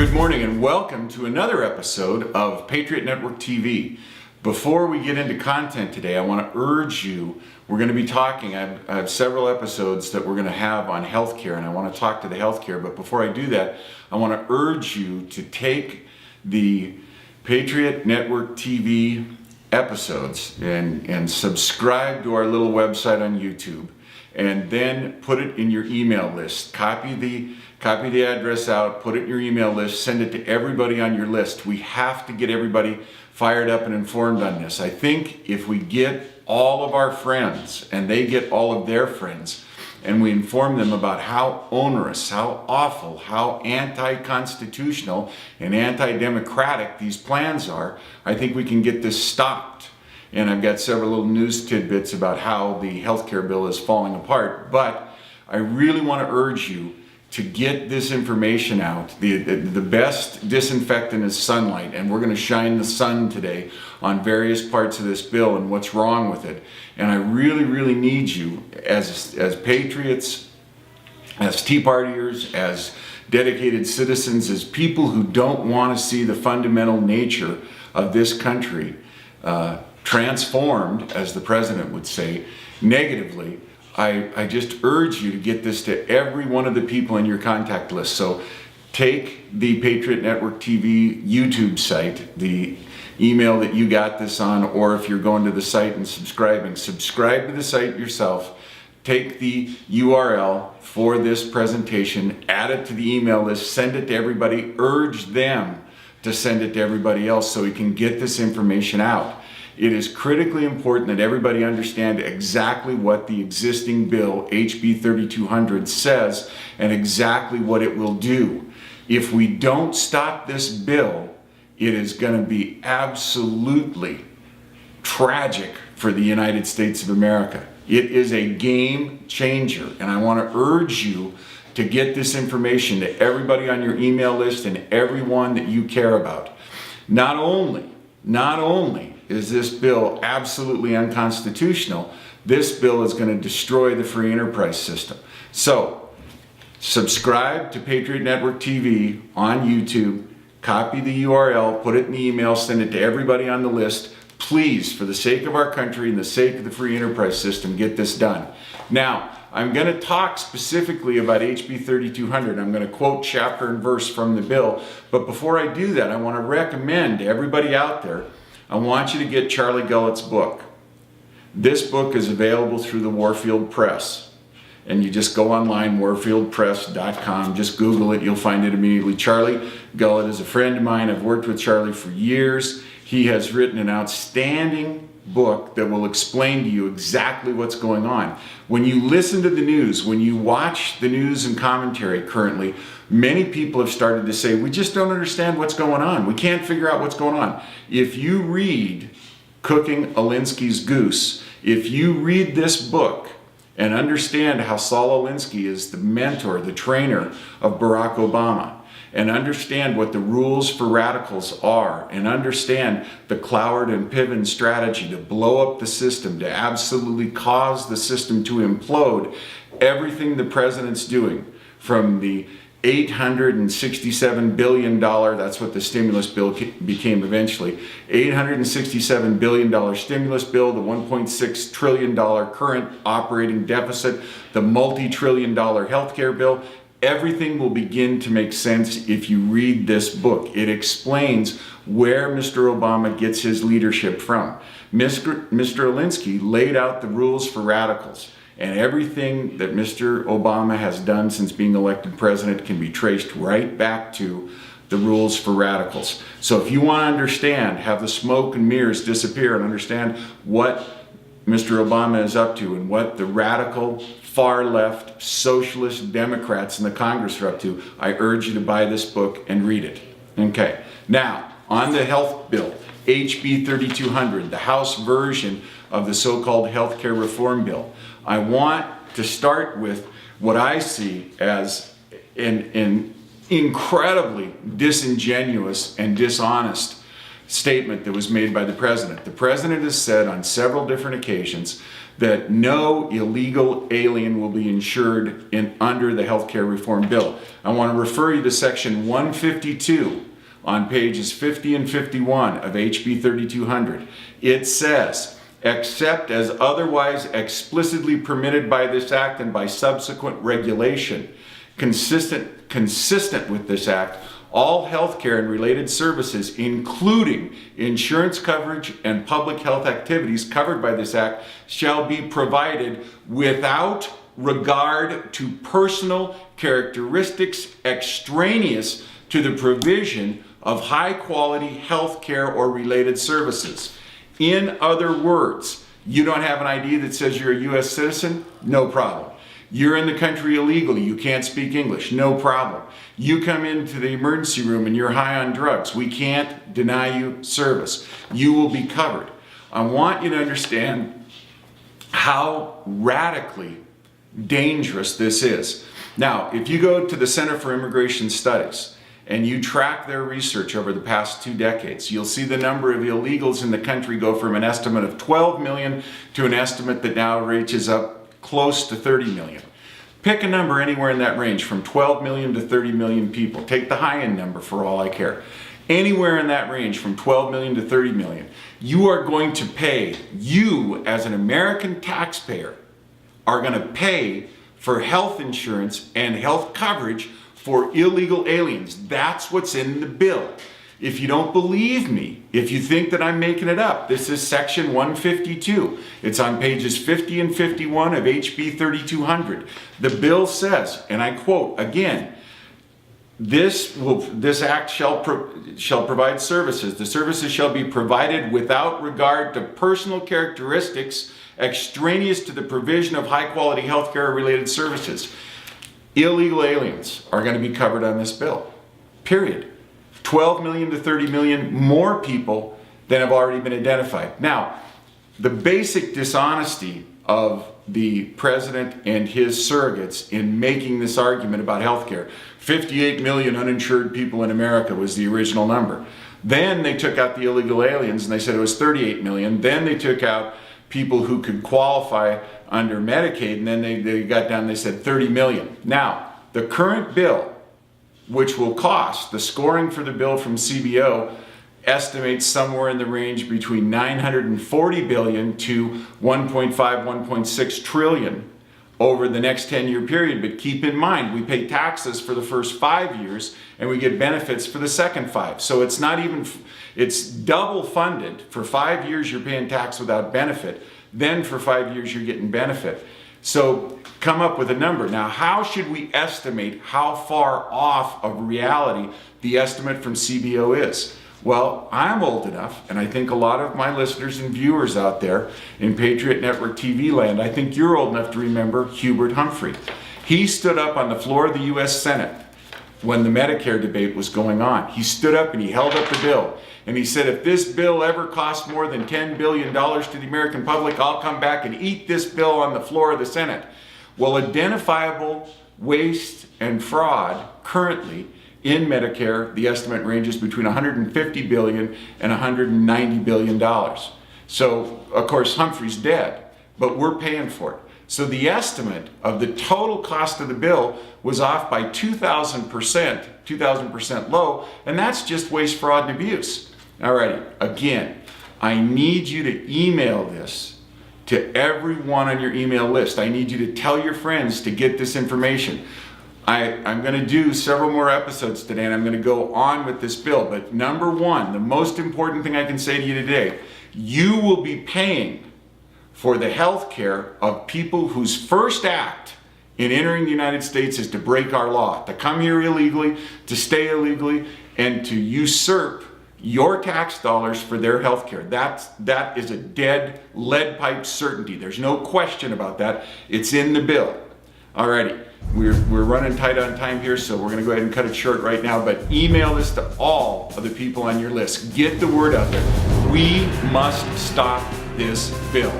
Good morning and welcome to another episode of Patriot Network TV. Before we get into content today, I want to urge you, we're going to be talking, I have several episodes that we're going to have on healthcare, and I want to talk to the healthcare, but before I do that, I want to urge you to take the Patriot Network TV episodes and subscribe to our little website on YouTube, and then put it in your email list. Copy the address out, put it in your email list, send it to everybody on your list. We have to get everybody fired up and informed on this. I think if we get all of our friends and they get all of their friends and we inform them about how onerous, how awful, how anti-constitutional and anti-democratic these plans are, I think we can get this stopped. And I've got several little news tidbits about how the healthcare bill is falling apart. But I really want to urge you to get this information out. The best disinfectant is sunlight, and we're going to shine the sun today on various parts of this bill and what's wrong with it. And I really, really need you as patriots, as Tea Partiers, as dedicated citizens, as people who don't want to see the fundamental nature of this country transformed, as the president would say, negatively. I just urge you to get this to every one of the people in your contact list. So take the Patriot Network TV YouTube site, the email that you got this on, or if you're going to the site and subscribe to the site yourself. Take the URL for this presentation, add it to the email list, send it to everybody, urge them to send it to everybody else so we can get this information out. It is critically important that everybody understand exactly what the existing bill, HB 3200, says and exactly what it will do. If we don't stop this bill, it is going to be absolutely tragic for the United States of America. It is a game changer, and I want to urge you to get this information to everybody on your email list and everyone that you care about. Not only is this bill absolutely unconstitutional, this bill is going to destroy the free enterprise system. So, subscribe to Patriot Network TV on YouTube, copy the URL, put it in the email, send it to everybody on the list. Please, for the sake of our country and the sake of the free enterprise system, get this done. Now, I'm going to talk specifically about HB 3200. I'm going to quote chapter and verse from the bill. But before I do that, I want to recommend to everybody out there, I want you to get Charlie Gullett's book. This book is available through the Warfield Press. And you just go online, warfieldpress.com, just Google it, you'll find it immediately. Charlie Gullett is a friend of mine. I've worked with Charlie for years. He has written an outstanding book that will explain to you exactly what's going on. When you listen to the news, when you watch the news and commentary currently, many people have started to say, we just don't understand what's going on. We can't figure out what's going on. If you read Cooking Alinsky's Goose, if you read this book and understand how Saul Alinsky is the mentor, the trainer of Barack Obama, and understand what the rules for radicals are, and understand the Cloward and Piven strategy to blow up the system, to absolutely cause the system to implode, everything the president's doing, from the $867 billion, that's what the stimulus bill became eventually, $867 billion stimulus bill, the $1.6 trillion current operating deficit, the multi-trillion dollar healthcare bill. Everything will begin to make sense if you read this book. It explains where Mr. Obama gets his leadership from. Mr. Alinsky laid out the rules for radicals, and everything that Mr. Obama has done since being elected president can be traced right back to the rules for radicals. So if you want to understand, have the smoke and mirrors disappear and understand what Mr. Obama is up to and what the radical far left socialist Democrats in the Congress are up to, I urge you to buy this book and read it. Okay, now on the health bill, HB 3200, the House version of the so-called health care reform bill. I want to start with what I see as an incredibly disingenuous and dishonest statement that was made by the president. The president has said on several different occasions that no illegal alien will be insured under the healthcare reform bill. I want to refer you to section 152 on pages 50 and 51 of HB 3200. It says, except as otherwise explicitly permitted by this act and by subsequent regulation, consistent with this act, all healthcare and related services, including insurance coverage and public health activities covered by this act, shall be provided without regard to personal characteristics extraneous to the provision of high-quality health care or related services. In other words, you don't have an ID that says you're a U.S. citizen? No problem. You're in the country illegally, you can't speak English, no problem. You come into the emergency room and you're high on drugs, we can't deny you service. You will be covered. I want you to understand how radically dangerous this is. Now, if you go to the Center for Immigration Studies and you track their research over the past 2 decades, you'll see the number of illegals in the country go from an estimate of 12 million to an estimate that now reaches up close to 30 million. Pick a number anywhere in that range from 12 million to 30 million people. Take the high end number for all I care. Anywhere in that range from 12 million to 30 million. You are going to pay, you as an American taxpayer are going to pay for health insurance and health coverage for illegal aliens. That's what's in the bill. If you don't believe me, if you think that I'm making it up, this is section 152. It's on pages 50 and 51 of HB 3200. The bill says, and I quote again, this act shall provide services. The services shall be provided without regard to personal characteristics extraneous to the provision of high-quality healthcare related services. Illegal aliens are going to be covered on this bill, period. 12 million to 30 million more people than have already been identified. Now, the basic dishonesty of the president and his surrogates in making this argument about healthcare, 58 million uninsured people in America was the original number. Then they took out the illegal aliens and they said it was 38 million. Then they took out people who could qualify under Medicaid, and then they got down, they said 30 million. Now, the current bill, which will cost, the scoring for the bill from CBO estimates somewhere in the range between 940 billion to 1.5, 1.6 trillion over the next 10-year period. But keep in mind, we pay taxes for the first 5 years and we get benefits for the second 5. So it's not even, it's double funded. For 5 years you're paying tax without benefit. Then for 5 years you're getting benefit. So come up with a number. Now, how should we estimate how far off of reality the estimate from CBO is? Well, I'm old enough, and I think a lot of my listeners and viewers out there in Patriot Network TV land, I think you're old enough to remember Hubert Humphrey. He stood up on the floor of the U.S. Senate when the Medicare debate was going on. He stood up and he held up the bill. And he said, if this bill ever costs more than $10 billion to the American public, I'll come back and eat this bill on the floor of the Senate. Well, identifiable waste and fraud currently in Medicare, the estimate ranges between $150 billion and $190 billion. So, of course, Humphrey's dead, but we're paying for it. So the estimate of the total cost of the bill was off by 2,000% low, and that's just waste, fraud, and abuse. Alrighty, again, I need you to email this to everyone on your email list. I need you to tell your friends to get this information. I'm going to do several more episodes today, and I'm going to go on with this bill. But number one, the most important thing I can say to you today, you will be paying for the health care of people whose first act in entering the United States is to break our law, to come here illegally, to stay illegally, and to usurp your tax dollars for their health care. That is a dead lead pipe certainty. There's no question about that. It's in the bill. Alrighty, we're running tight on time here, so we're going to go ahead and cut it short right now, but email this to all of the people on your list. Get the word out there. We must stop this bill.